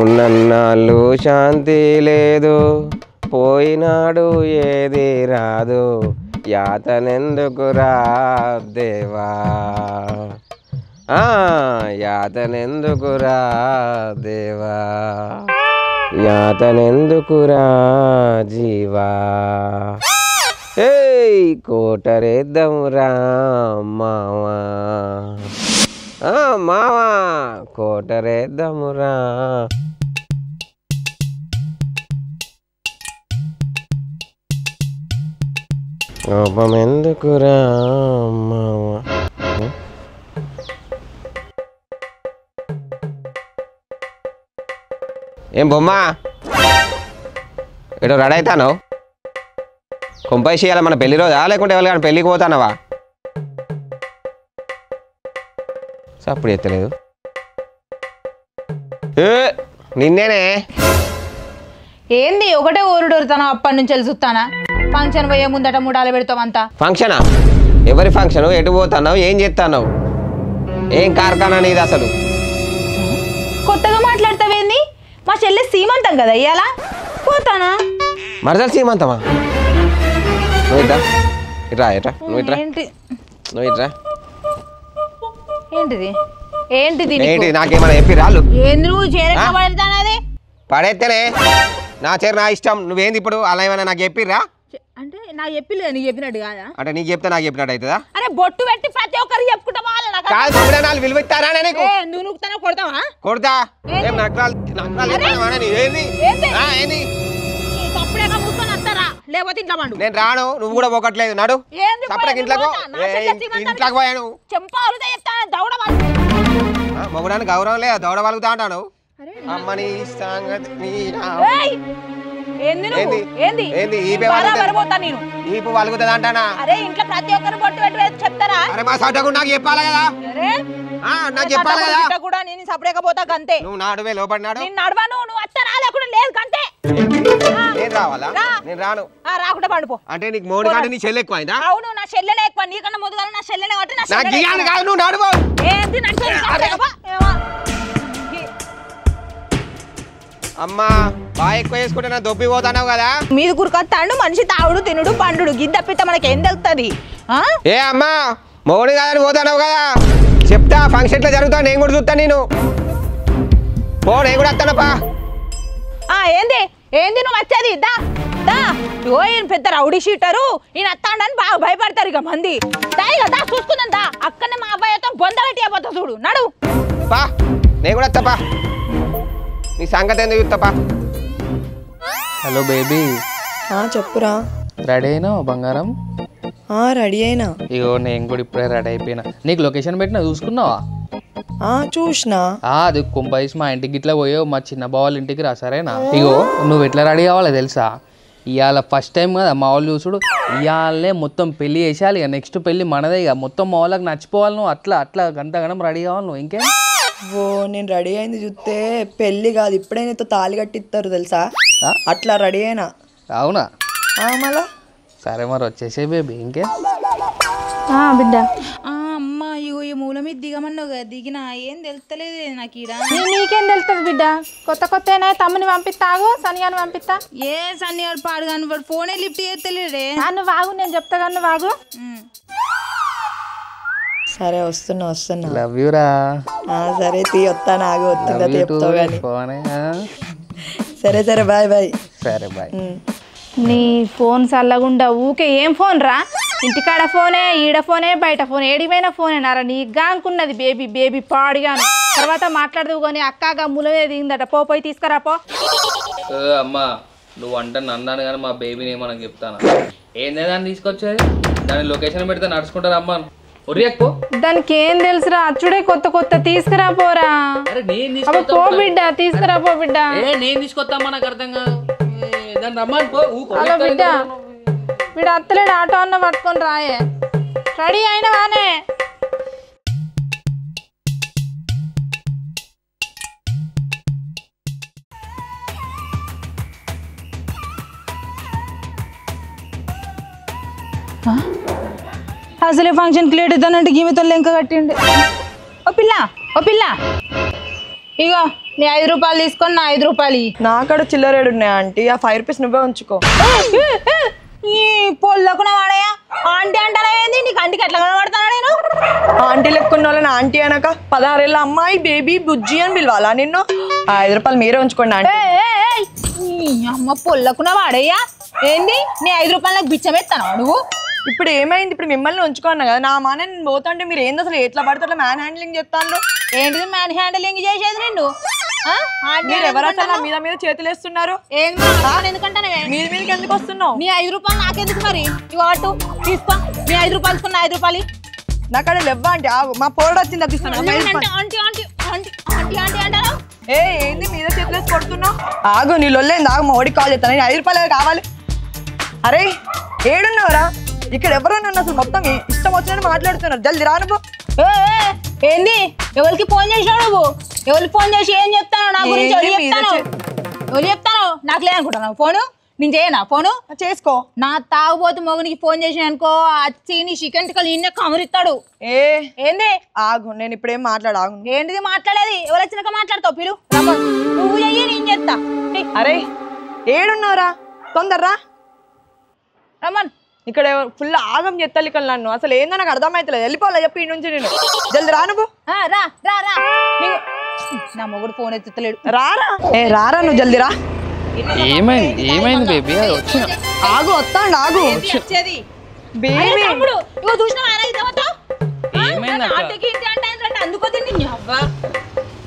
ఉన్నన్నాళ్ళు శాంతి లేదు, పోయినాడు ఏది రాదు, యాతనెందుకురా దేవా, యాతనెందుకురా దేవా, యాతనెందుకురా జీవా. ఏయ్ కోటరేద్దామురా మావా, మావా కోటరేద్దామురా. కోపమెందుకురా మావా. ఏం బొమ్మ ఇటు రెడీ అవుతాను? కొంపైసి ఇవ్వాలి మన పెళ్లి రోజా లేకుంటే ఎవరు కానీ పెళ్ళికి పోతానవా? అప్పుడు ఎత్తలేదు. నిన్నేనే. ఏంది ఒకటే ఊరుడోరుతాను అప్పటి నుంచి చూస్తానా? ఫంక్షన్ పోయే ముందట మూడాలు పెడతామంతా. ఫంక్షనా? ఎవరి ఫంక్షన్? ఎటు పోతావు? ఏం చేస్తావు? ఏం కార్ఖానా నీది అసలు? కొత్తగా మాట్లాడతావేంది? మా చెల్లె సీమంతం కదా ఇయ్యాల పోతానా? మరదలు సీమంతమా? నువ్వు ఇట్రా ఇట్రా ఇట్రా నువ్వు ఇట్రా నువ్వు ఇట్రా. ఏంటిది ఏంటిది ఏంటి? నాకేమైనా చెప్పి రాళ్ళు ఏంది నువ్వు చేరబడతానది? పడేస్తేనే నా చేరు నా ఇష్టం. నువ్వేంది ఇప్పుడు అలా ఏమైనా నాకు చెప్పిర్రా? అంటే నాకు చెప్పలేదు, నీకు చెప్పినట్టు కాదా? అంటే నీకు చెప్తే నాకు చెప్పినట్టు అవుతుందా? అరే బొట్టు పెట్టి ప్రతి ఒక్కరికి చెప్పుకుంటా విలువ ఇస్తారా? నువ్వు నువ్వుతానా కొడతావా? కొడతా. ఏం నక్రాలు ఏంది? అప్పుడే మూసుకొని వస్తారా లేకపోతే ఇంట్లో పండు. నేను రాను, నువ్వు కూడా పోకట్లేదు. నడు సపరేట్ ఇంట్లోకి పోయాను. చెంపాలు దౌడ మొగడానికి గౌరవం లేదా? దౌడ వలుగుతా అంటాను. అమ్మని సంగతి ఈపు వలుగుతుంది అంటానా? అరే ఇంట్లో ప్రతి ఒక్కరు బొట్టు పెట్టి చెప్తారా? అరే మా సటకు నాకు చెప్పాలి కదా, నాకు చెప్పాలి కదా కూడా. నేను సపరేట్ పోతా అంతే. నువ్వు నాడువే లోపడినాడు. నేను నడవను, నువ్వు వస్తారా లేకుండా లేదు కంటే. నేను రావాలా? నేను రాను. రాకుండా పండుపో. అంటే నీకు మోడి కాదు, నీ చెల్లె ఎక్కువ అయిందా? అవును నా చెల్లెనే ఎక్కువ, నీకన్నా ముందుగా నా చెల్లెనే కాబట్టి నువ్వు నడువు. అమ్మా బాగా ఎక్కువ వేసుకుంటే నా దొబ్బి పోతానావు కదా. మీది కురుకొస్తాడు మనిషి తాగుడు తినుడు పండుడు గిద్దప్పితే మనకి ఏం తెలుస్తుంది? ఏ అమ్మా మోడి కాదని పోతానావు కదా, చెప్తా. ఫంక్షన్ లో జరుగుతా, నేను కూడా చూస్తాను. నేను నేను కూడా వస్తానప్పా. ఏంది ఏంది నువ్వు వచ్చేది? దా దా ఓ ఈయన పెద్ద రౌడీ షీటరు, ఈయన వస్తాడని బాగా భయపడతారు ఇక మంది. దా ఇక దా చూసుకుందాం. దా అక్కడనే మా అబ్బాయితో బొంద పెట్టి అయిపోతా చూడు. నడు పా, నేను కూడా వస్తాపా. నీ సంగతి ఎందుకు చూస్తాపా. Hello baby. చెప్పురా. రెడీ అయినావు బంగారం? రెడీ అయినా. ఇగో నేను కూడా ఇప్పుడే రెడీ అయిపోయినా. నీకు లొకేషన్ పెట్టినా చూసుకున్నావా? చూసినా. అది కొంపైస్ మా ఇంటికి ఇట్లా పోయావు, మా చిన్న బావాళ్ళ ఇంటికి రా సరేనా? ఇగో నువ్వు ఎట్లా రెడీ కావాలో తెలుసా? ఇవాళ ఫస్ట్ టైం కదా మా వాళ్ళు చూసుడు. ఇవాళనే మొత్తం పెళ్ళి వేసేయాలి. ఇక నెక్స్ట్ పెళ్ళి మనదే. ఇక మొత్తం మా వాళ్ళకి నచ్చిపోవాలి. నువ్వు అట్లా అట్లా గంటగణం రెడీ కావాలి నువ్వు. ఇంకేం నేను రెడీ అయింది చూస్తే పెళ్ళి కాదు, ఇప్పుడే నీతో తాళి కట్టిస్తారు తెలుసా? అట్లా రెడీ అయినా. అవునా? మళ్ళా సరే మరి వచ్చేసే బేబీ. ఇంకేం బిడ్డ. అమ్మా ఇగో ఈ మూల మీద దిగమన్నావు కదా, దిగినా ఏం తెలుస్తలేదు నాకు. నీకేం తెలుస్తుంది బిడ్డ? కొత్త కొత్త తమ్ముని పంపిస్తాగు, సన్నియాన్ని పంపిస్తా. ఏ సన్నియాడు పాడు కానీ వాడు ఫోనే లిఫ్ట్ చేస్తలేడే. నువ్వు వాగు, నేను చెప్తా కానీ వాగు. సరే వస్తున్నా. లవ్ యూ రా. సరే తీ వస్తాను, ఆగు. వస్తుందా చెప్తావు కానీ. సరే సరే బాయ్ బాయ్. సరే బాయ్. నీ ఫోన్ చల్లగుండా ఊకే ఏం ఫోన్ రా? ఇంటికాడ ఫోనే, ఈడ ఫోనే, బయట ఫోన్, ఏడిపోయిన ఫోనే నారా నీగా అనుకున్నది. బేబీ బేబీ పాడిగాను. తర్వాత మాట్లాడదు కొని అక్కగా ములవే దిగిందట. పోయి తీసుకురా పో. అమ్మా నువ్వు అంటే నన్నాను కానీ మా బేబీని ఏమన్నా చెప్తాను. ఏందే దాన్ని తీసుకొచ్చేది? దాని లొకేషన్ పెడితే నడుచుకుంటారు అమ్మా. దానికి ఏం తెలుసురా? అచ్చుడే కొత్త కొత్త తీసుకురా పోరా. పో బిడ్డ, తీసుకురా పో బిడ్డ. నేను తీసుకొస్తామా? నాకు అర్థం కాదు. హలో బిడ్డ, వీడు అత్తలేడు. ఆటో అన్న పట్టుకొని రాయే. రెడీ అయినవానే? అసలే ఫంక్షన్కి లేట్ అవుతానంటే గీమెతో లెంక కట్టిండు. ఓ పిల్ల ఇగో నీ 5 రూపాయలు తీసుకొని నా 5 రూపాయలు నాకాడ చిల్లరేడు ఉన్నాయి ఆంటీ. ఆ 5 రూపీస్ నువ్వే ఉంచుకో. ఈ పొల్లకున వాడయా ఆంటీ అంటారా ఏంది? నీకు అంటికి ఎట్లా కనబడతానా నేను? ఆంటీ లెక్కున్న వాళ్ళని ఆంటీ అనక 16 ఏళ్ళ అమ్మాయి బేబీ బుజ్జి అని పిలవాలా నిన్ను? ఆ 5 రూపాయలు మీరే ఉంచుకోండి ఆంటీ. అమ్మ పొల్లకున వాడయ్యా ఏంది? నీ 5 రూపాయలు నాకు బిచ్చమెత్తానా నువ్వు? ఇప్పుడు ఏమైంది? ఇప్పుడు మిమ్మల్ని ఉంచుకున్నా కదా, నా మాన నేను పోతుంటే మీరు ఏంది అసలు ఎట్లా పడితే అట్లా మ్యాన్ హ్యాండ్లింగ్ చేస్తాను. ఏంటిది మ్యాన్ హ్యాండిలింగ్ చేసేది నిన్ను? మీరు ఎవరు అసలు నా మీద చేతులు వేస్తున్నారు? ఎందుకంటానే మీరు మీదకి ఎందుకు వస్తున్నావు? నీ 5 రూపాయలు నాకెందుకు మరి? ఇవాటు తీసుకో నీ 5 రూపాయలు తీసుకున్న 5 రూపాయలు నాకాడ లేవ్వా ఆంటీ. ఆగు, మా పోరడు వచ్చింది తీస్తున్నాను. ఏంది మీద చేతులు వేసి కొడుతున్నావు? ఆగు, నీ లొల్లేంది? ఆగు, మా ఓడికి కాల్ చేస్తాను. 5 రూపాయలు కావాలి. అరే ఏడున్నావురా? ఇక్కడ ఎవరన్నా అసలు మొత్తం ఇష్టం వచ్చినట్టు మాట్లాడుతున్నారు. జల్ది రా నువ్వు. ఏంది? ఎవరికి ఫోన్ చేసావు నువ్వు? ఎవరికి ఫోన్ చేసి ఏం చెప్తాను నా గురించి? ఎవరు చెప్తాను? నాకు లేదనుకుంటున్నావు ఫోను? నేను చేయనా ఫోను? చేసుకో. నా తాగుబోతు మొగునికి ఫోన్ చేసిన అనుకో వచ్చి నీ చికెన్ టిక్కలు ఇన్నే కమరిస్తాడు. ఏంది? ఆగు, నేను ఇప్పుడేం మాట్లాడు. ఆగు. ఏంటిది మాట్లాడేది? ఎవరు వచ్చినాక మాట్లాడతావు? పిలు నువ్వు చెయ్యి, నేను చెప్తా. అరే ఏడున్నావురా? తొందరరా రమన్. ఇక్కడ ఫుల్ ఆగం చెత్తాలి ఇక్కడ నన్ను. అసలు ఏందో నాకు అర్థమైతలేదు. వెళ్ళిపోవాలా చెప్పి ఈ నుంచి నేను. జల్ది రా నువ్వు. రా రా రా. నా మొగుడు ఫోన్ ఎత్తుతలేడు. రారా. రారా నువ్వు, జల్ది రా. ఏమైంది బేబీ? వచ్చిన ఆగు, వస్తాండి. ఆగు బేబీ.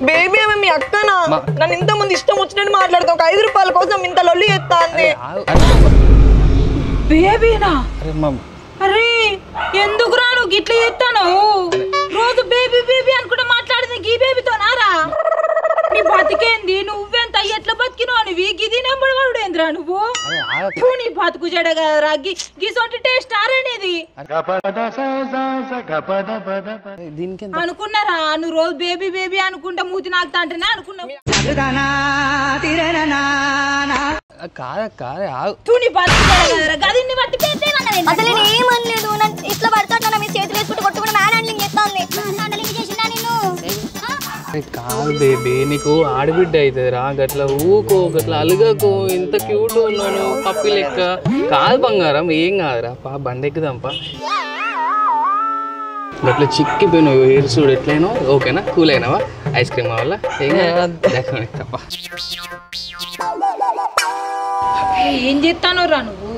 బేబీ ఆమె మీ అక్కనా? నన్ను ఇంత ముందు ఇష్టం వచ్చినట్టు మాట్లాడతావు. ఒక 5 రూపాయల కోసం ఇంత లొల్లి ఎత్తా అంది. బేబీనా? అరే ఎందుకు రా నువ్వు గిట్ల చెప్తాను? రోజు బేబీ బేబీ అనుకుంటా మాట్లాడింది గీ బేబీతో నారా? నీ బతికేంది? నువ్వెంత ఎట్లా బతికినావు? నువ్వు గిది నెంబర్ వాడు ఏంద్రా నువ్వు? నీ బతుకు చెడ కదరా. గిసొంటి టేస్ట్ ఆరనేది అనుకున్నారా? నువ్వు రోజు బేబీ బేబీ అనుకుంటా మూతి నాకుతా అంటేనే అనుకున్నావు. అసలు నేను ఏమనలేదు. ఇట్లా పడతాను మీ చేతులు వేసుకుంటూ కొట్టుకుంటే మ్యాన్ హ్యాండ్లింగ్ చేస్తాను. చేసినా నిన్ను కాదు బేబీ, నీకు ఆడబిడ్డ అవుతుంది రా. గట్లా ఊకో, గట్లా అలుగకు. ఇంత క్యూట్ ఉన్నాను పప్పి లెక్క. కాదు బంగారం, ఏం కాదురా. బండెక్కుదాంపా. గట్లా చిక్కిపోయినావు ఏర్సుడు ఎట్లయినా ఓకేనా? కూల్ అయినావా? ఐస్ క్రీమ్ కావాలా? ఏం తప్ప. ఏం చేస్తానో రా నువ్వు?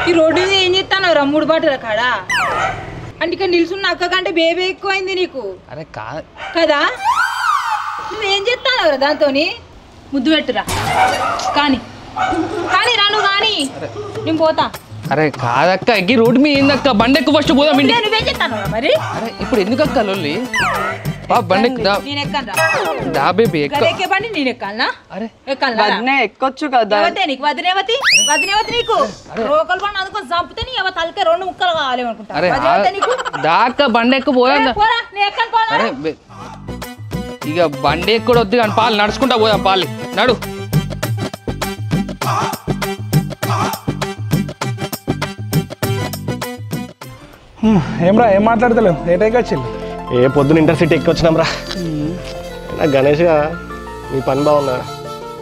ఈ రోడ్డు మీద ఏం చేస్తానో రా? 3 బాటల కాడా అంటే ఇక్కడ నిల్చున్న అక్క కంటే బేబీ ఎక్కువైంది నీకు. అరే కదా? నువ్వేం చేస్తానో రా? దాంతో ముద్దు పెట్టురా. కానీ కానీ రా నువ్వు. కానీ నేను పోతా. అరే కాదక్క, ఎగ్గి రోడ్డు మీద ఏందక్క? బండెక్కు ఫస్ట్ పోదాం. నువ్వేం చేస్తాను మరి? అరే ఇప్పుడు ఎందుకు అక్క లొల్లి? బండెక్కు నేను ఎక్కను దా బేబీ. ఎక్కే బండి నేను ఎక్కాలనా? అరే వదినే ఎక్కొచ్చు కదా. నీకు వదినేవతి నీకు రోకల్ బండి అందుకొని చంపితే నీ ఎవ తలకే 2 ముక్కలు కావాలి అనుకుంటా. దాక్క బండెక్కు పోదాం. అరే ఇక బండి ఎక్కడ వద్దు కానీ పాలు నడుచుకుంటా పోదాం. పాలు నడు. ఏమ్రా ఏం మాట్లాడతలేవు? ఏ టైకి వచ్చింది? పొద్దున ఇంటర్సిటీ ఎక్కొచ్చినాం రా. గణేష్గా మీ పని బాగున్నా?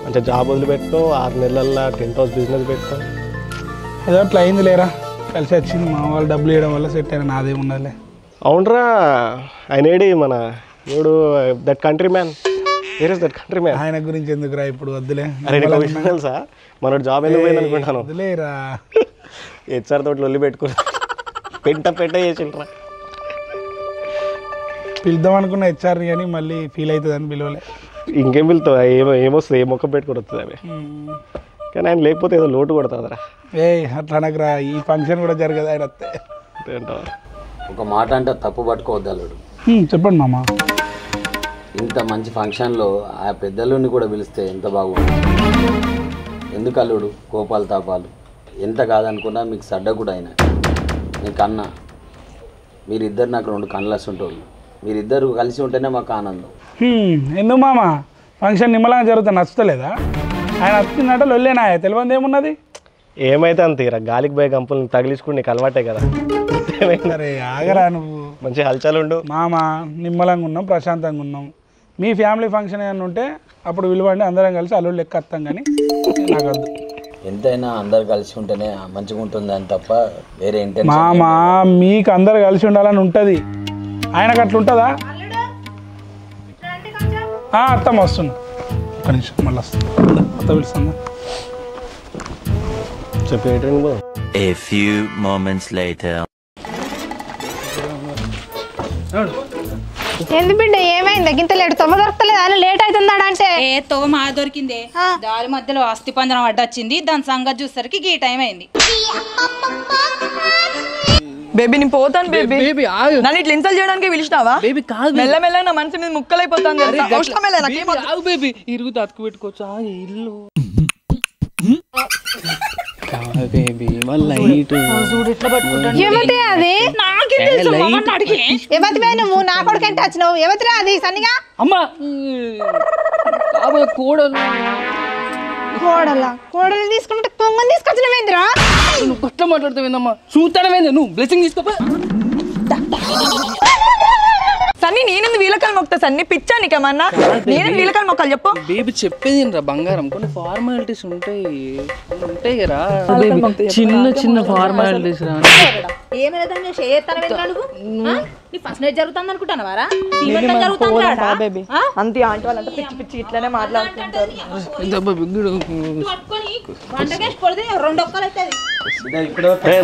మంచిగా జాబ్ వదిలిపెట్టుకో, 6 నెలల్లో టెంట్ హౌస్ బిజినెస్ పెట్టుకో. ఏదో అట్లా అయింది లేరా, కలిసి వచ్చింది. మా వాళ్ళు డబ్బులు ఇవ్వడం వల్ల సెట్ అయినా, నాదేమున్నదిలే. అవునరా, ఆయనేడి మన ఎవడు that country man? Where is that country man? ఆయన గురించి ఎందుకురా ఇప్పుడు? వద్దులే. అరే నీకు విషయం తెలుసా? మనోడు జాబ్ ఎందుకు పోయింది అనుకుంటాను. వద్దులేరా. హెచ్ఆర్ తోటి లొల్లి పెట్టుకుని పెట్ట చేసిండ్రా. పిలుద్దాం అనుకున్న హెచ్ఆర్ని కానీ మళ్ళీ ఫీల్ అవుతుంది అని పిలవలే. ఇంకేం పిలుతావు? ఏమొస్తుంది? ఏ మొక్క పెట్టుకుని వస్తుంది అవి. కానీ ఆయన లేకపోతే ఏదో లోటు కొడుతుందిరా. అట్లా అనకురా, ఈ ఫంక్షన్ కూడా జరగదు ఆయన వస్తే. ఒక మాట అంటే తప్పు పట్టుకోవద్దు అల్లుడు. చెప్పండి మామ. ఇంత మంచి ఫంక్షన్లో ఆ పెద్దలుని కూడా పిలిస్తే ఎంత బాగుంటుంది. ఎందుకు అల్లుడు కోపాలు తాపాలు? ఎంత కాదనుకున్నా మీకు సడ్డ కూడా అయినా నీ కన్నా. మీరిద్దరు నాకు 2 కళ్ళస్ ఉంటారు. మీరిద్దరు కలిసి ఉంటేనే మాకు ఆనందం. ఎందుకు మామ? ఫంక్షన్ నిమ్మలంగా జరుగుతుంది, నచ్చుతలేదా? ఆయన వచ్చిందంటే లొల్లేనా? తెలియదు ఏమున్నది? ఏమైతే అంతేరా, గాలికి పోయే గంపులు తగిలించుకుని నీకు అలవాటే కదా. అరే ఆగరా నువ్వు. మంచి హల్చల్ ఉండు మామ. నిమ్మలంగా ఉన్నాం, ప్రశాంతంగా ఉన్నాం. మీ ఫ్యామిలీ ఫంక్షన్ ఏమైనా ఉంటే అప్పుడు విలువండి, అందరం కలిసి అల్లుడు లెక్క వస్తాం. కానీ నాకు వద్దు. ఎంతైనా అందరు కలిసి ఉంటేనే మంచిగా ఉంటుంది అని తప్ప వేరే ఇంటెన్షన్ మామా మీకు అందరు కలిసి ఉండాలని ఉంటుంది, ఆయనకు అట్లా ఉంటుందా? అత్తమ్మ వస్తున్నా, ఒక నిమిషం మళ్ళీ వస్తుంది. అత్త పిలుస్తుందా? చెప్పేటండి. A few moments later. ఎందు బిడ్డ ఏమైంది? గింత లేట్ తొమ్మ దొరకలేదు అని లేట్ అవుతుందా అంటే? ఏ తొవ్వ మా దొరికిందే, దారి మధ్యలో అస్థి పంజరం అడ్డొచ్చింది, దాని సంగతి చూసరికి ఈ టైం అయింది. బేబీ నేను పోతాను బేబీ. బేబీ ఆగు. నన్ను ఇట్లా ఇన్సల్ట్ చేయడానికి పిలిచినావా? బేబీ కాదు, మెల్లమెల్ల నా మనసు మీద ముక్కలైపోతాను. ఆగు బేబీ, ఇరుగు అతుకు పెట్టుకోవచ్చు. ఆగు ఇల్లు బేబీ మళ్ళీ ఏమతే అది? ఎవతివే నువ్వు? నా కొడుకంటే వచ్చినావు. ఎవతిరా అది? సన్నిగా అమ్మా కోడలు. కోడలు తీసుకుంటే కొంగని తీసుకొచ్చినవేంద్రా? నువ్వు కొట్ల మాట్లాడుతావేందమ్మా? చూస్తానవేందా? నువ్వు బ్లెస్సింగ్ తీసుకోపా. సన్ని నేనెందుకు వీలకాలు మొక్తా? సన్ని పిచ్చా నీకేమన్నా? నేనెందుకు వీలకాలు మొక్కలు చెప్పు. బేబీ చెప్పేది రా బంగారం, కొన్ని ఫార్మాలిటీస్ ఉంటాయి కదా, చిన్న చిన్న ఫార్మాలిటీస్ రా. అంతే ఆంటీ వాళ్ళంతా పిచ్చి పిచ్చి ఇట్లానే మాట్లాడుతుంటారు.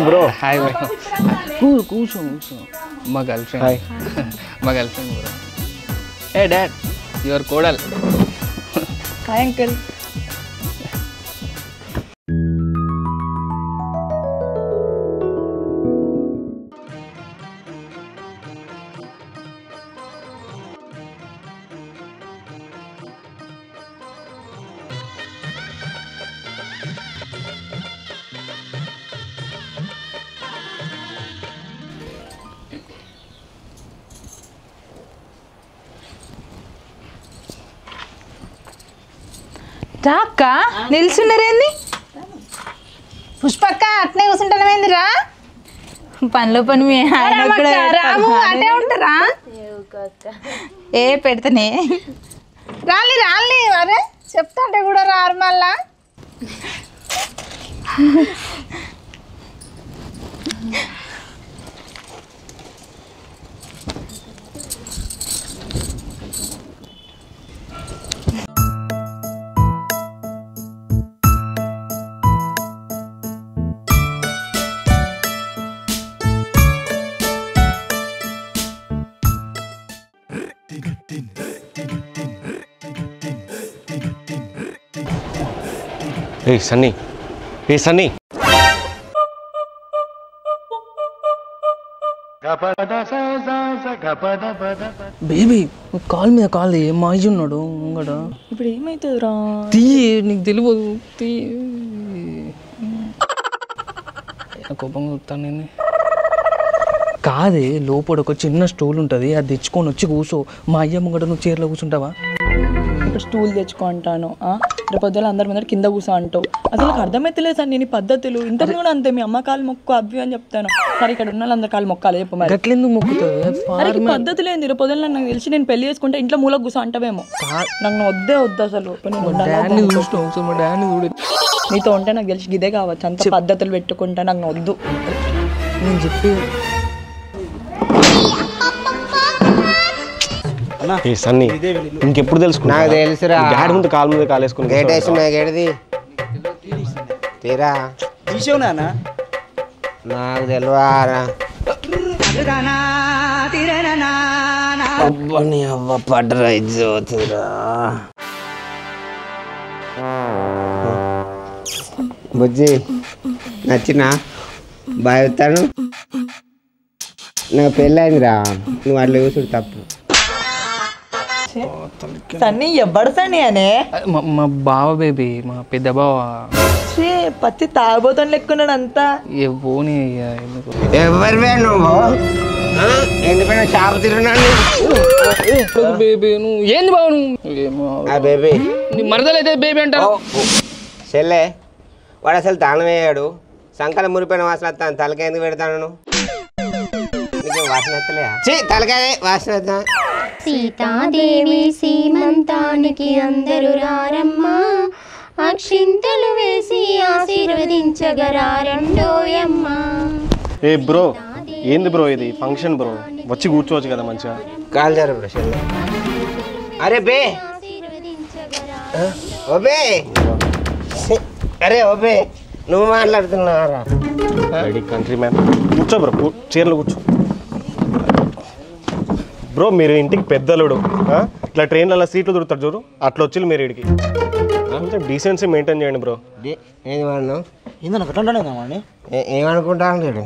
బ్రో హాయ్ కూర్చో మా గర్ల్ ఫ్రెండ్. మా గర్ల్ ఫ్రెండ్ బ్రో. ఏ డాడ్, యువర్ కోడల్. Hi uncle. అక్క నిల్చున్నారేంది? పుష్పక్క అట్నే కూర్చుంటానేందిరా? పనిలో పని మీ ఆయన కూడా రాము అటే ఉంటారా? ఏ పెడతానే రాలి రాలి అరే చెప్తాంటే కూడా రారు మళ్ళా. ఏ సన్నీ, ఏ సన్నీ. బేబీ కాల్ మీద కాల్ మాజీ ఉన్నాడు ముంగడ. ఇప్పుడు ఏమైతుంది రా? తీ, నీకు తెలియదు. తీ కోపంగా వస్తాను నేను. కాదే, లోపల ఒక చిన్న స్టూల్ ఉంటుంది, అది తెచ్చుకొని వచ్చి కూర్చో. మా అయ్య ముంగట నువ్వు చీరలో కూర్చుంటావా? ఇప్పుడు స్టూల్ తెచ్చుకో అంటాను, రేపు పొద్దున అందరి ముందర కింద కూర్చో అంటావు. అసలు నాకు అర్థమైతలేదు సార్ నేను పద్ధతులు. ఇంతకు కూడా అంతే, మీ అమ్మ కాలు మొక్కు అవి అని చెప్తాను. సరే ఇక్కడ ఉన్న వాళ్ళందరి కాలు మొక్కాలి చెప్పు మరి. గట్లెందుకు మొక్కుతావు? పద్ధతులు ఏంది? రేపు పొద్దున నాకు తెలిసి నేను పెళ్లి చేసుకుంటే ఇంట్లో మూలకు కూర్చో అంటావేమో. నాకు వద్దే వద్దు అసలు. నీతో ఉంటే నాకు తెలిసి ఇదే కావచ్చు, అంత పద్ధతులు పెట్టుకుంటే నాకు వద్దు. నేను చెప్పి ఏ సన్నీ, ఇంకెప్పుడు తెలుసుకున్నా? నాకు తెలుసురా. డాడీ ముందు కాలు మీద కాలేసుకుని గేట్ వేసిన గేటది తీరా నాకు తెలియరా. అవ్వని అవ్వ పడ్డరా ఇజ్జోతురా. బుజ్జి నచ్చినా బాగా వస్తాను. నాకు పెళ్ళైందిరా, నువ్వు అట్లా చూసుడు తప్పు. సన్నీ ఎవడు సన్నీ అనే? మా బావ బేబీ, మా పెద్ద బావ. పత్తి తాగబోతాను లెక్కున్నాడు అంతా. పోనీ ఎవరివే నువ్వు? ఎందుకన్నా షాపు తిరుగున్నాను బేబీ. నువ్వు ఏంది బావ? నువ్వు బేబీ మరదలైతే బేబీ అంటారు. చెల్లె వాడు అసలు తాళం వేయాడు. సంకల మురిపోయిన వాసన వస్తాను, తలకాయ ఎందుకు పెడతాను? నీకు వాసన వస్తలే? తలకాయ వాసన వస్తా. సీతాదేవి సీమంతానికి అందరూ రారమ్మా, అక్షింతలు వేసి ఆశీర్వదించగరారండోయమ్మా. ఏ బ్రో, ఏంది బ్రో ఇది ఫంక్షన్ బ్రో, వచ్చి కూర్చోవచ్చు కదా మంచిగా. కాల్ జరు బ్రో. అరే బే, ఓబే, అరే ఓబే, నువ్వు మాట్లాడుతున్నారా? కంట్రీ మ్యాన్ కూర్చో బ్రో, చీరలు కూర్చో బ్రో. మీరు ఇంటికి పెద్దలుడు, ఇట్లా ట్రైన్లలో సీట్లు దొరుకుతారు చూడు, అట్లా వచ్చి మీరు ఇడికి కొంచెం డీసెన్సీ మెయింటైన్ చేయండి బ్రో. ఏది వాడు ఏమనుకుంటాను లేడు.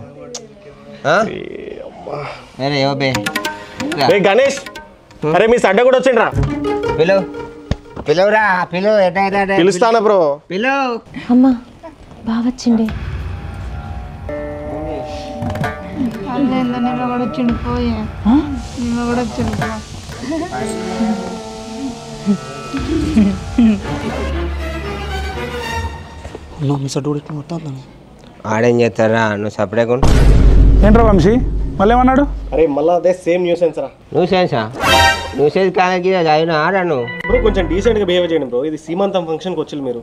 అరే ఓబే గణేష్, అరే మీ సడ్డ కూడా వచ్చిండ్రా. పిలువురా, పిలువు. పిలుస్తానా బ్రో? పిలువు. అమ్మా బాగా వచ్చిండే. ఆడేం చేస్తారా? నువ్వు సపరేట్ ఏంట్రా వంశీ మళ్ళీ ఏమన్నాడు? అరే మళ్ళీ అదే సేమ్ న్యూసెన్స్ రా. న్యూసెన్సా? న్యూసెన్స్ కాలకి అయినా ఆడాను బ్రో. కొంచెం డీసెంట్గా బిహేవ్ చేయండి బ్రో. ఇది సీమంతం ఫంక్షన్కి వచ్చి మీరు.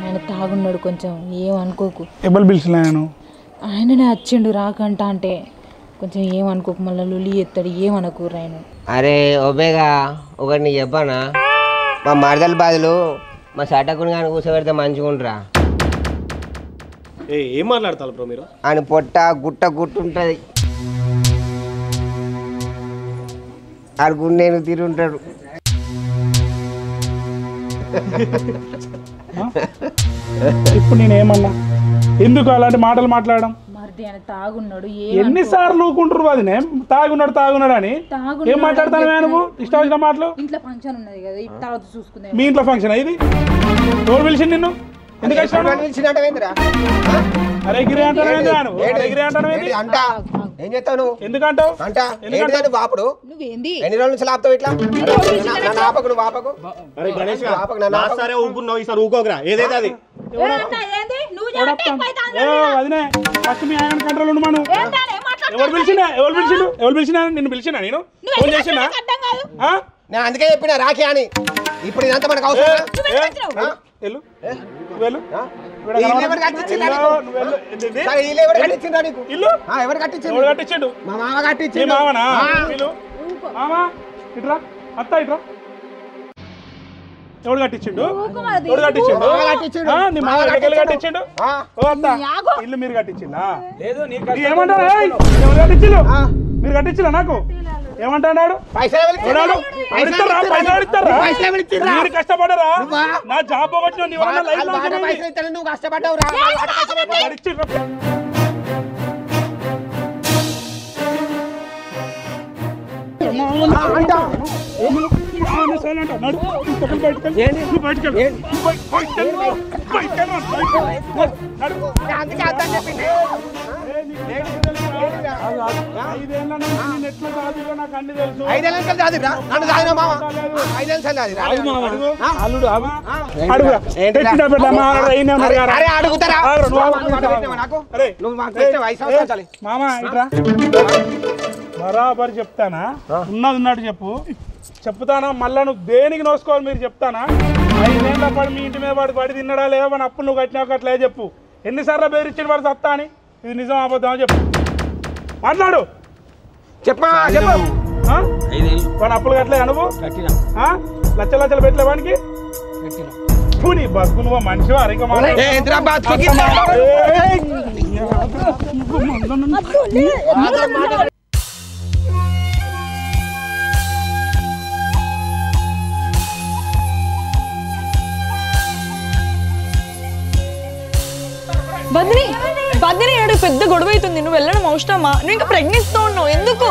ఆయన తాగున్నాడు, కొంచెం ఏమనుకోకు. ఎవరు పిలిచినాను? ఆయననే వచ్చిండు రాకంట అంటే కొంచెం ఏమనుకోకు, మళ్ళీ లొల్లి ఎత్తాడు, ఏమనుకోరు ఆయన. అరే ఓబేగా ఒకటి నీ చెప్పానా, మా మరదల బాధలు మా సటకుని కానీ కూర్చోబెడితే మంచిగా ఉండరా. ఏం మాట్లాడతారు బ్రో మీరు? ఆయన పొట్ట గుట్ట గుట్టుంటుంది, ఆడు గుండెను తిరుగుంటాడు. ఇప్పుడు నేనేమన్నా, ఎందుకు అలాంటి మాటలు మాట్లాడడం? మరిది ఆయన తాగున్నాడు, ఎన్నిసార్లు ఊకుంటారు అదినే తాగున్నాడు అని. ఏం మాట్లాడతాను నువ్వు? ఇష్టం వచ్చిన మాటలు. ఇంట్లో ఫంక్షన్ ఉన్నది కదా, తర్వాత చూసుకుందాం. మీ ఇంట్లో ఫంక్షన్ ఇది? ఎవరు పిలిచింది నిన్ను? ఎందుకు అరే గిరి అంటాను ఏం చేస్తావు నువ్వు? ఎందుకంటావు? ఎందుకంటే బాపుడు నువ్వేంది ఎన్ని రోజుల నుంచి లాపుతావు ఇట్లా? ఆపకు, నువ్వు ఆపకు. సరే ఊపుకున్నావు, ఈసారి ఊకోకరా. ఏదైతే అది అదినే ఫస్ట్ మీ ఆయన కంట్రోల్ ఉండు. మనం ఎవరు పిలిచినా నిన్ను పిలిచినా? నేను ఫోన్ చేసినా? నేను అందుకే చెప్పిన రాఖీ అని. ఇప్పుడు ఇదంతా మనకు అవసరం. కట్టించాడు మా మామ కట్టించి. మామనా? మామా ఇట్రా, అత్త ఇట్రా. ఎవడు కట్టించిండు? ఎవడు కట్టించిండు? నీ మామ కట్టించిండు. ఓ అత్త, ఇల్లు మీరు కట్టించిందా? ఏమంటారు? ఎవరు కట్టించిల్లు? మీరు కట్టించిలా? నాకు ఏమంటాడు? మీరు కష్టపడరా? నా జాబ్ పోగొచ్చిన నువ్వు కష్టపడ్డావు. మామా ఇట్రా, బరాబర్ చెప్తానా? ఉన్నది ఉన్నట్టు చెప్పు. చెప్తానా? మళ్ళా నువ్వు దేనికి నోసుకోవాలి మీరు చెప్తానా? 5 ఏళ్ళ పడి మీ ఇంటి మీద పడి తిన్నడా లేదా? మన అప్పుడు నువ్వు కట్టినావు అట్లే చెప్పు. ఎన్నిసార్లు బెదిరించాడు వాడు సత్తా అని? ఇది నిజం అబద్ధం చెప్పు, మాట్లాడు. వాడు అప్పులు కట్టలేదు నువ్వు? లచ్చలు పెట్టలే వానికి? నీ బతుకు నువ్వు మనిషి అరిక బద్దిని ఏడు పెద్ద గొడవ అవుతుంది. నువ్వు వెళ్ళడం అవసరమా? నువ్వు ఇంకా ప్రెగ్నెన్సీతో ఉన్నావు, ఎందుకు?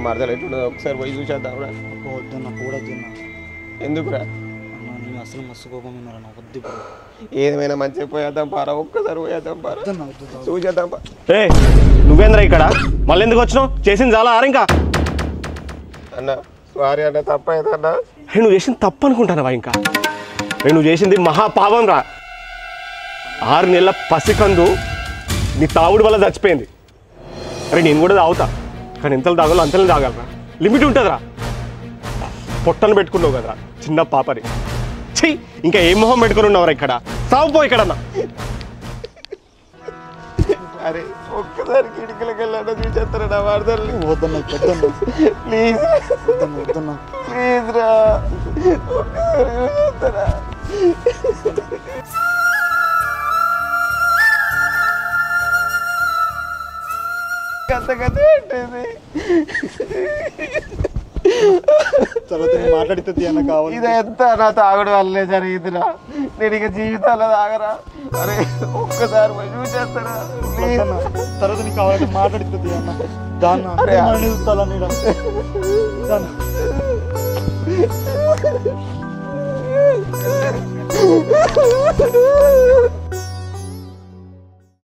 మరదలు ఎట్లున్నదో ఒకసారి పోయి చూసేద్దాంరా. వద్దన్నా కూడొద్దున్నా. ఎందుకురా? నేను అసలు మస్తు కోపం ఉన్నారా వద్దు ఇప్పుడు. ఏదేమైనా మంచిగా పోయేద్దాం పారా, ఒక్కసారి పోయేద్దాం పారా, చూసేద్దాం పా. ఏ నువ్వేంద్రా ఇక్కడ మళ్ళీ ఎందుకు వచ్చినావు? చేసింది చాలా ఇంకా అన్న సారీ అన్న, తప్పైంది అన్న. నువ్వు చేసింది తప్పు అనుకుంటానవా? ఇంకా నువ్వు చేసింది మహాపాపం రా. 6 నెలల పసికందు నీ తాగుడు వల్ల చచ్చిపోయింది. అరే నేను కూడా తాగుతా, కానీ ఎంతలు తాగాలో అంతలో తాగలరా, లిమిట్ ఉంటుందిరా. పొట్టను పెట్టుకున్నావు కదరా చిన్న పాపని. చెయ్యి ఇంకా ఏం మొహం పెట్టుకుని ఉన్నావురా ఇక్కడ? సాగుపో ఇక్కడన్నా. అరే ఒక్కసారి కిటికీలకు వెళ్ళాడో చూసేస్తారా నా వార్తల్ని? వద్దన్నా పెద్దన్నా ప్లీజ్ వద్దన్నా ప్లీజ్ రా, ఒక్కసారి చూసేస్తారా? కథ కథ పెట్టేది తర్వాత మాట్లాడితే అన్న కావాలి. ఇది ఎంత నా తాగుడు వల్లే జరిగిందిరా, నేను ఇక జీవితాల్లో తాగరా. అరే ఒక్కసారి పోయి చూసేస్తారా ప్లీజ్? తర్వాత నీకు కావాలంటే మాట్లాడుతుంది అన్న. దాన్ని చూస్తాలా నేను